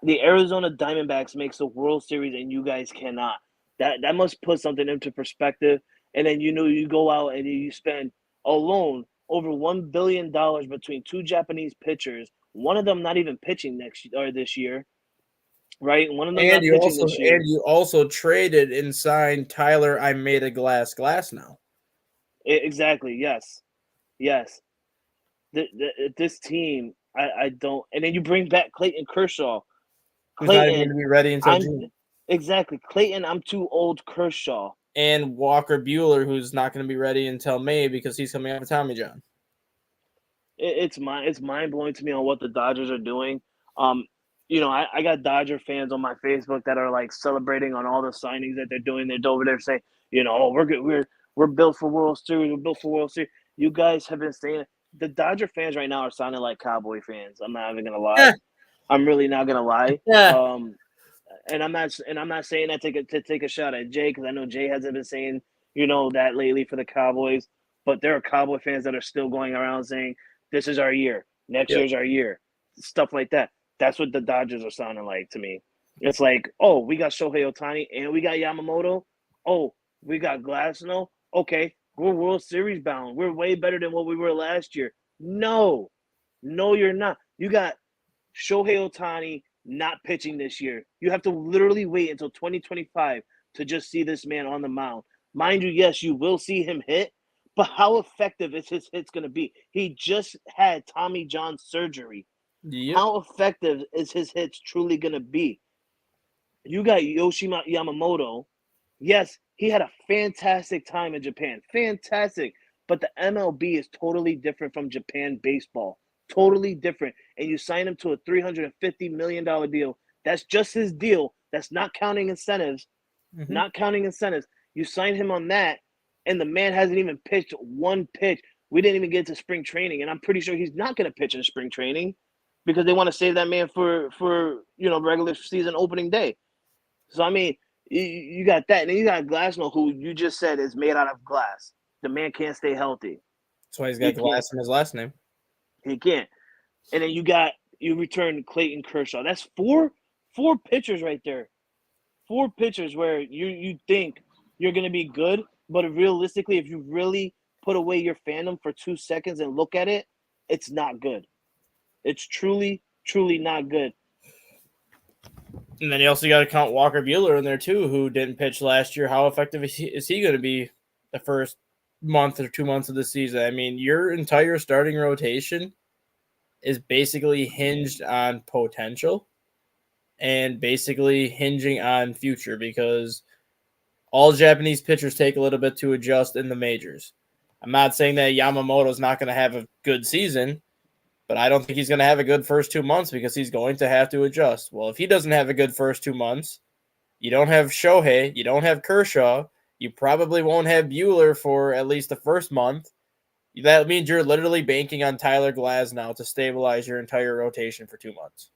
The Arizona Diamondbacks makes the World Series, and you guys cannot. That must put something into perspective. And then you go out and you spend alone over $1 billion between two Japanese pitchers. One of them not even pitching this year, right? One of them not pitching this year. And you also traded and signed Tyler. I made a glass now. Exactly. Yes. This team, I don't. And then you bring back Clayton Kershaw. Who's not even going to be ready until June. Exactly. Clayton, I'm too old. Kershaw. And Walker Buehler, who's not going to be ready until May because he's coming out of Tommy John. It's mind blowing to me on what the Dodgers are doing. I got Dodger fans on my Facebook that are like celebrating on all the signings that they're doing. They're over there saying, we're good, we're built for World Series. We're built for World Series. You guys have been saying the Dodger fans right now are sounding like Cowboy fans. I'm not even gonna lie. I'm really not gonna lie. And I'm not saying that to take a shot at Jay, because I know Jay hasn't been saying that lately for the Cowboys. But there are Cowboy fans that are still going around saying this is our year, next year's our year, stuff like that. That's what the Dodgers are sounding like to me. It's like, oh, we got Shohei Ohtani and we got Yamamoto. Oh, we got Glasnow. Okay, we're World Series bound. We're way better than what we were last year. No, you're not. You got Shohei Ohtani not pitching this year. You have to literally wait until 2025 to just see this man on the mound. Mind you, yes, you will see him hit, but how effective is his hits going to be? He just had Tommy John surgery. Yep. How effective is his hits truly going to be? You got Yoshima Yamamoto. Yes, he had a fantastic time in Japan. Fantastic. But the MLB is totally different from Japan baseball. Totally different. And you sign him to a $350 million deal. That's just his deal. That's not counting incentives. Mm-hmm. Not counting incentives. You sign him on that, and the man hasn't even pitched one pitch. We didn't even get to spring training, and I'm pretty sure he's not going to pitch in spring training because they want to save that man for regular season opening day. So, I mean, you got that. And then you got Glasnow, who you just said is made out of glass. The man can't stay healthy. That's why he's got glass in his last name. He can't. And then you return Clayton Kershaw. That's four pitchers right there. 4 pitchers where you think you're going to be good, but realistically, if you really put away your fandom for 2 seconds and look at it, it's not good. It's truly, truly not good. And then you also got to count Walker Buehler in there too, who didn't pitch last year. How effective is he going to be the first month or 2 months of the season? I mean, your entire starting rotation is basically hinged on potential and basically hinging on future, because all Japanese pitchers take a little bit to adjust in the majors. I'm not saying that Yamamoto's not going to have a good season, but I don't think he's going to have a good first 2 months because he's going to have to adjust. Well, if he doesn't have a good first 2 months, you don't have Shohei, you don't have Kershaw, you probably won't have Buehler for at least the first month. That means you're literally banking on Tyler Glasnow to stabilize your entire rotation for 2 months.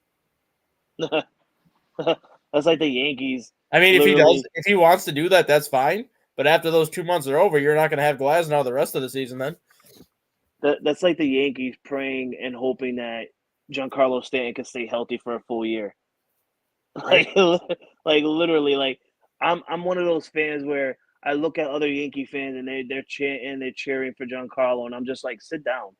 That's like the Yankees. I mean, if he wants to do that, that's fine. But after those 2 months are over, you're not going to have Glasnow the rest of the season then. That's like the Yankees praying and hoping that Giancarlo Stanton can stay healthy for a full year. Right. Like literally, like I'm one of those fans where I look at other Yankee fans and they're chanting, they're cheering for Giancarlo, and I'm just like, sit down.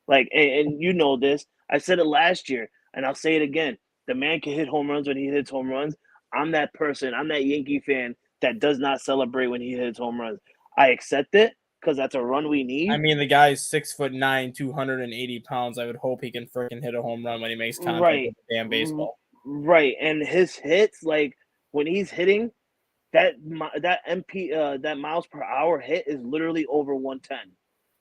Like, and you know this. I said it last year, and I'll say it again. The man can hit home runs when he hits home runs. I'm that person. I'm that Yankee fan that does not celebrate when he hits home runs. I accept it because that's a run we need. I mean, the guy's 6'9", 280 pounds. I would hope he can freaking hit a home run when he makes contact with the damn baseball. Right, and his hits, like when he's hitting, that miles per hour hit is literally over 110.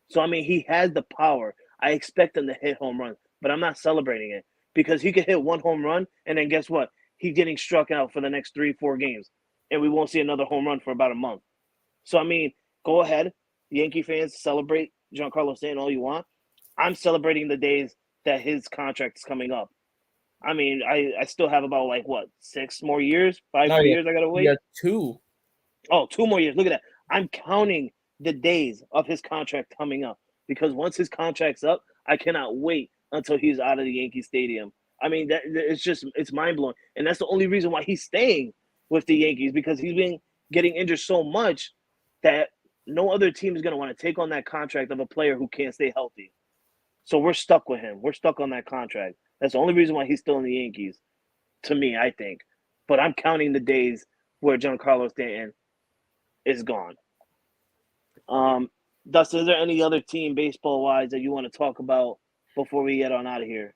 So I mean, he has the power. I expect him to hit home runs, but I'm not celebrating it because he could hit one home run, and then guess what? he's getting struck out for the next 3-4 games, and we won't see another home run for about a month. So, I mean, go ahead. Yankee fans, celebrate Giancarlo Stanton all you want. I'm celebrating the days that his contract is coming up. I mean, I still have about, 6 more years? 5 more years I got to wait? You got 2. Oh, 2 more years. Look at that. I'm counting the days of his contract coming up because once his contract's up, I cannot wait until he's out of the Yankee Stadium. I mean, it's mind-blowing. And that's the only reason why he's staying with the Yankees because he's been getting injured so much that no other team is going to want to take on that contract of a player who can't stay healthy. So we're stuck with him. We're stuck on that contract. That's the only reason why he's still in the Yankees, to me, I think. But I'm counting the days where Giancarlo Stanton is gone. Dustin, is there any other team baseball-wise that you want to talk about before we get on out of here?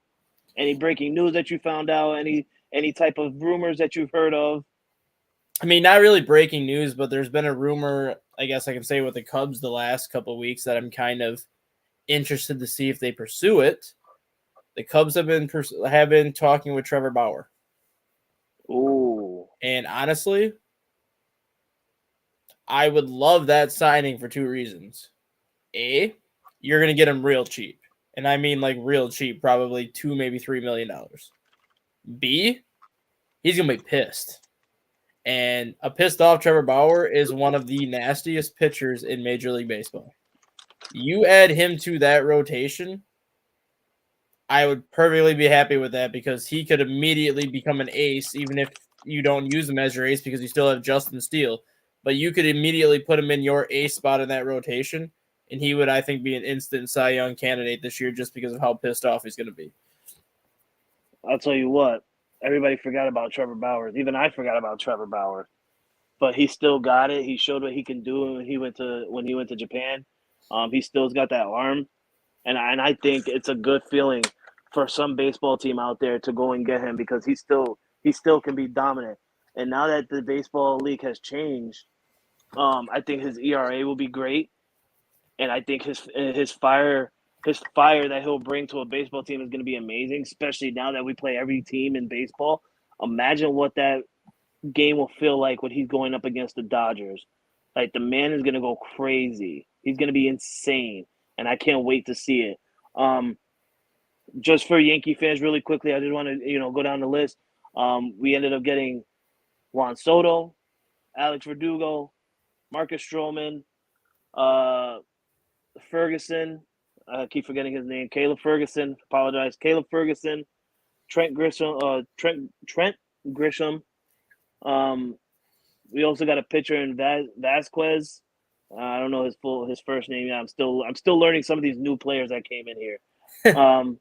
Any breaking news that you found out? Any type of rumors that you've heard of? I mean, not really breaking news, but there's been a rumor, I guess I can say, with the Cubs the last couple of weeks that I'm kind of interested to see if they pursue it. The Cubs have been talking with Trevor Bauer. Ooh. And honestly, I would love that signing for 2 reasons. A, you're going to get him real cheap. And I mean like real cheap, probably $2, maybe $3 million. B, he's going to be pissed. And a pissed off Trevor Bauer is one of the nastiest pitchers in Major League Baseball. You add him to that rotation, I would perfectly be happy with that because he could immediately become an ace, even if you don't use him as your ace because you still have Justin Steele. But you could immediately put him in your ace spot in that rotation, and he would, I think, be an instant Cy Young candidate this year just because of how pissed off he's going to be. I'll tell you what, everybody forgot about Trevor Bauer. Even I forgot about Trevor Bauer. But he still got it. He showed what he can do when he went to Japan. He still's got that arm. And I think it's a good feeling for some baseball team out there to go and get him because he still can be dominant. And now that the baseball league has changed, I think his ERA will be great, and I think his fire that he'll bring to a baseball team is going to be amazing. Especially now that we play every team in baseball. Imagine what that game will feel like when he's going up against the Dodgers. Like the man is going to go crazy. He's going to be insane. And I can't wait to see it. Just for Yankee fans, really quickly, I just want to go down the list. We ended up getting Juan Soto, Alex Verdugo, Marcus Stroman, Ferguson. I keep forgetting his name. Caleb Ferguson. Apologize. Caleb Ferguson, Trent Grisham. Trent Grisham. We also got a pitcher in Vasquez. I don't know his first name. Yeah, I'm still learning some of these new players that came in here. And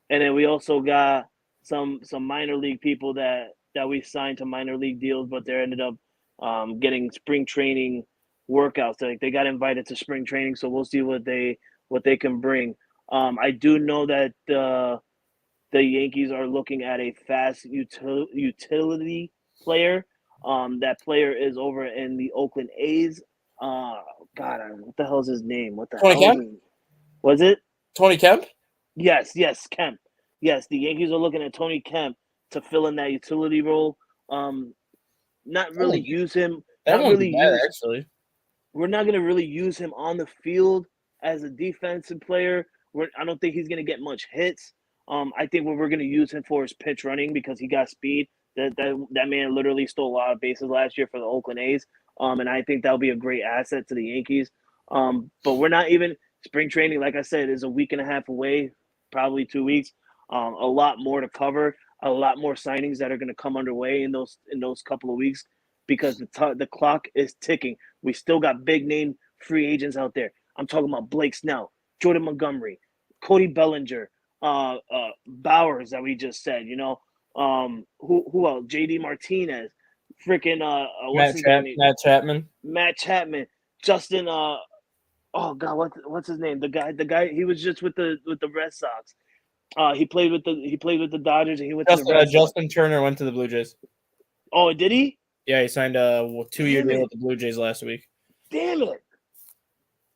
then we also got some minor league people that we signed to minor league deals, but they ended up getting spring training workouts. Like they got invited to spring training, so we'll see what they can bring. I do know that the Yankees are looking at a fast utility player. That player is over in the Oakland A's. God, what the hell is his name? What the Tony hell Kemp? Was it? Tony Kemp? Yes, Kemp. Yes, the Yankees are looking at Tony Kemp to fill in that utility role. Not really use him. That Not really bad, use. actually. We're not going to really use him on the field as a defensive player. I don't think he's going to get much hits. I think what we're going to use him for is pitch running because he got speed. That man literally stole a lot of bases last year for the Oakland A's. And I think that'll be a great asset to the Yankees. But we're not even spring training. Like I said, is a week and a half away, probably 2 weeks. A lot more to cover, a lot more signings that are going to come underway in those couple of weeks because the clock is ticking. We still got big name free agents out there. I'm talking about Blake Snell, Jordan Montgomery, Cody Bellinger, Bowers that we just said. Who else? JD Martinez, freaking Matt Chapman. Matt Chapman, Justin. Oh God, what's his name? The guy. He was just with the Red Sox. He played with the Dodgers and he went to the Red Sox. Justin Turner went to the Blue Jays. Oh, did he? Yeah, he signed a 2-year deal with the Blue Jays last week. Damn it!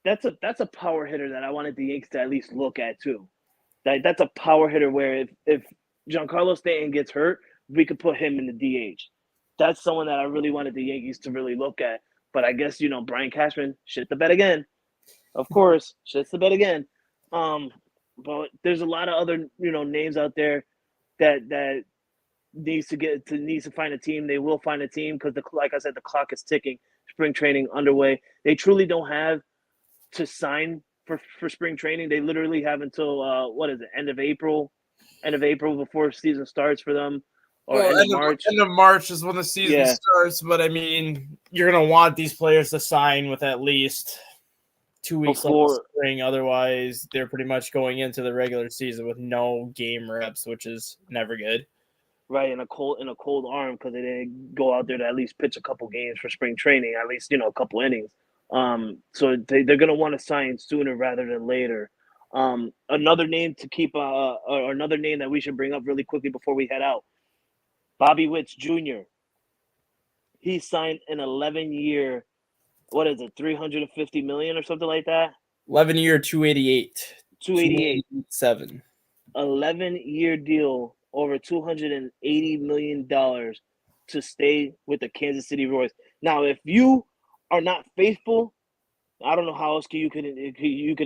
That's a power hitter that I wanted the Yankees to at least look at too. That's a power hitter where if Giancarlo Stanton gets hurt, we could put him in the DH. That's someone that I really wanted the Yankees to really look at. But I guess, Brian Cashman shit the bed again. Of course, shit's the bed again. But there's a lot of other, names out there that needs to find a team. They will find a team because, like I said, the clock is ticking. Spring training underway. They truly don't have to sign for spring training. They literally have until end of April before season starts for them, or end of March. End of March is when the season starts. But I mean, you're gonna want these players to sign with at least 2 weeks left of spring. Otherwise, they're pretty much going into the regular season with no game reps, which is never good. Right, in a cold arm because they didn't go out there to at least pitch a couple games for spring training, at least a couple innings. So they're gonna want to sign sooner rather than later. Another name to keep, or another name that we should bring up really quickly before we head out, Bobby Witt Jr. He signed an 11-year, what is it, $350 million or something like that? 11-year, 288. 287. 11-year deal, over $280 million to stay with the Kansas City Royals. Now, if you are not faithful, I don't know how else you can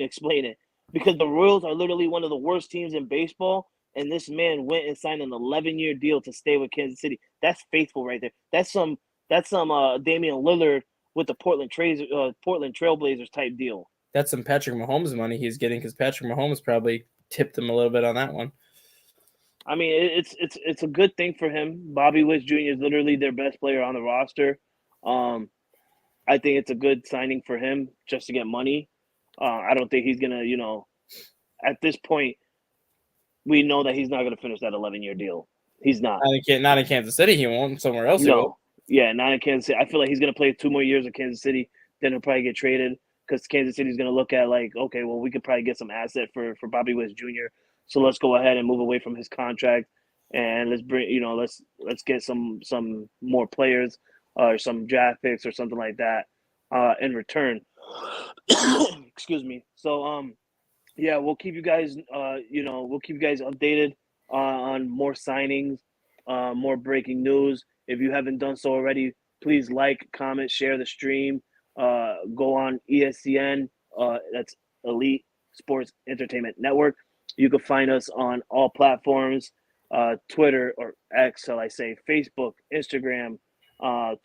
explain it, because the Royals are literally one of the worst teams in baseball, and this man went and signed an 11-year deal to stay with Kansas City. That's faithful right there. That's some Damian Lillard with the Portland Trailblazers type deal. That's some Patrick Mahomes money he's getting, because Patrick Mahomes probably tipped him a little bit on that one. I mean, it's a good thing for him. Bobby Witt Jr. is literally their best player on the roster. I think it's a good signing for him just to get money. I don't think he's gonna, at this point, we know that he's not gonna finish that 11-year deal. He's not. Not in Kansas City. He won't. Somewhere else. No. He will. Yeah, not in Kansas City. I feel like he's gonna play 2 more years in Kansas City. Then he'll probably get traded because Kansas City's gonna look at like, okay, well, we could probably get some asset for Bobby Witt Jr. So let's go ahead and move away from his contract, and let's bring, let's get some more players or some draft picks or something like that in return. Excuse me. So yeah, we'll keep you guys updated on more signings, more breaking news. If you haven't done so already, please like, comment, share the stream. Go on ESPN. That's Elite Sports Entertainment Network. You can find us on all platforms, Twitter or X, shall I say, Facebook, Instagram,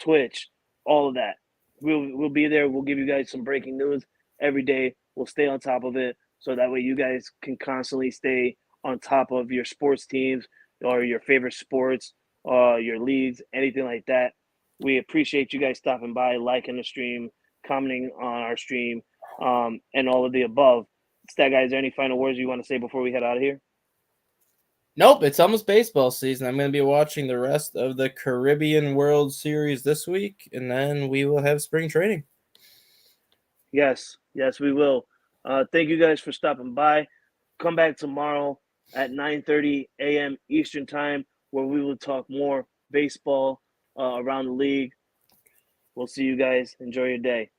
Twitch, all of that. We'll be there. We'll give you guys some breaking news every day. We'll stay on top of it, so that way you guys can constantly stay on top of your sports teams or your favorite sports, your leagues, anything like that. We appreciate you guys stopping by, liking the stream, commenting on our stream, and all of the above. Stat guy, is there any final words you want to say before we head out of here? Nope, it's almost baseball season. I'm going to be watching the rest of the Caribbean World Series this week, and then we will have spring training. Yes, we will. Thank you guys for stopping by. Come back tomorrow at 9:30 a.m. Eastern Time, where we will talk more baseball around the league. We'll see you guys. Enjoy your day.